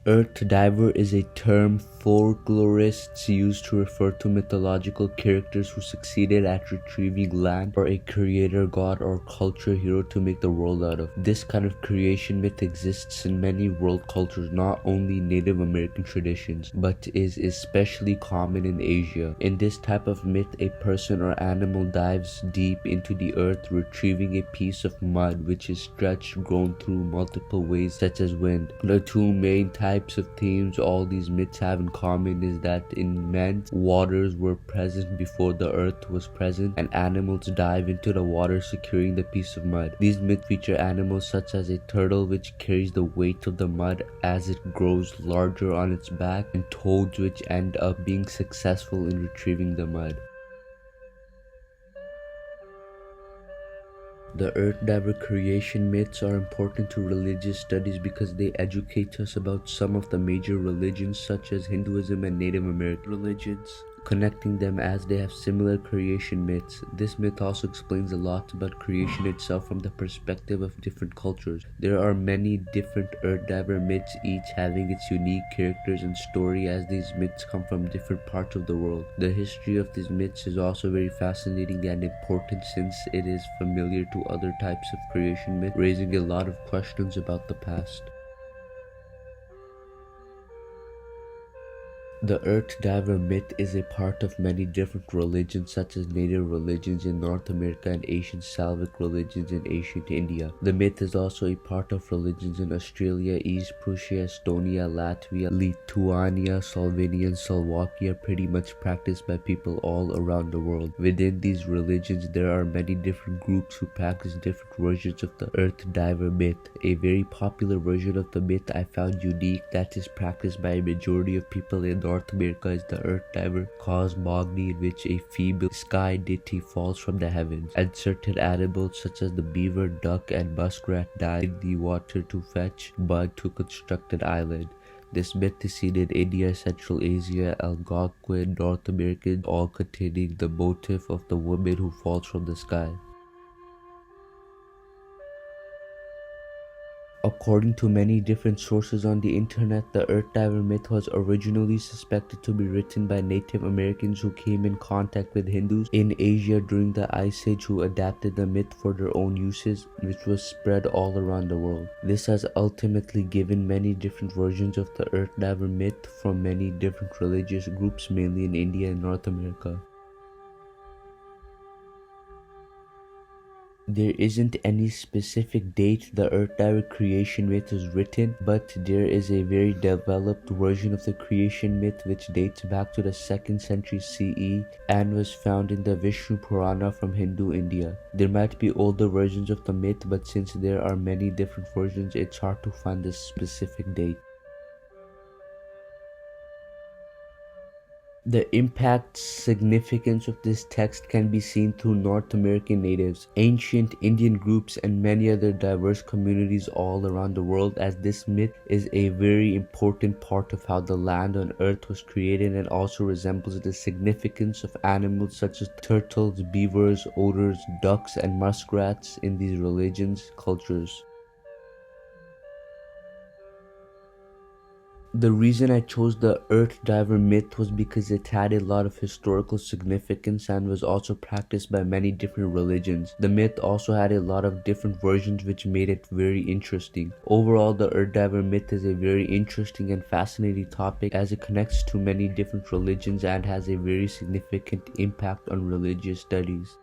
Earth diver is a term folklorists use to refer to mythological characters who succeeded at retrieving land or a creator god or culture hero to make the world out of. This kind of creation myth exists in many world cultures, not only Native American traditions, but is especially common in Asia. In this type of myth, a person or animal dives deep into the earth, retrieving a piece of mud which is stretched, grown through multiple ways such as wind. The two main types of themes all these myths have in common is that in men's waters were present before the earth was present, and animals dive into the water securing the piece of mud. These myths feature animals such as a turtle which carries the weight of the mud as it grows larger on its back, and toads which end up being successful in retrieving the mud. The Earth diver creation myths are important to religious studies because they educate us about some of the major religions such as Hinduism and Native American religions, connecting them as they have similar creation myths. This myth also explains a lot about creation itself from the perspective of different cultures. There are many different Earth diver myths, each having its unique characters and story, as these myths come from different parts of the world. The history of these myths is also very fascinating and important since it is familiar to other types of creation myth, raising a lot of questions about the past. The Earth diver myth is a part of many different religions such as native religions in North America and ancient Slavic religions in ancient India. The myth is also a part of religions in Australia, East Prussia, Estonia, Latvia, Lithuania, Slovenia, and Slovakia, pretty much practiced by people all around the world. Within these religions, there are many different groups who practice different versions of the Earth diver myth. A very popular version of the myth I found unique that is practiced by a majority of people in North America is the Earth diver cosmogony, in which a female sky deity falls from the heavens, and certain animals such as the beaver, duck, and muskrat dive in the water to fetch mud to construct an island. This myth is seen in India, Central Asia, Algonquin, North American, all containing the motif of the woman who falls from the sky. According to many different sources on the internet, the Earth diver myth was originally suspected to be written by Native Americans who came in contact with Hindus in Asia during the Ice Age, who adapted the myth for their own uses, which was spread all around the world. This has ultimately given many different versions of the Earth diver myth from many different religious groups, mainly in India and North America. There isn't any specific date the Earth diver creation myth was written, but there is a very developed version of the creation myth which dates back to the 2nd century CE and was found in the Vishnu Purana from Hindu India. There might be older versions of the myth, but since there are many different versions, it's hard to find the specific date. The impact significance of this text can be seen through North American natives, ancient Indian groups, and many other diverse communities all around the world, as this myth is a very important part of how the land on earth was created and also resembles the significance of animals such as turtles, beavers, otters, ducks, and muskrats in these religions, cultures. The reason I chose the Earth diver myth was because it had a lot of historical significance and was also practiced by many different religions. The myth also had a lot of different versions which made it very interesting. Overall, the Earth diver myth is a very interesting and fascinating topic as it connects to many different religions and has a very significant impact on religious studies.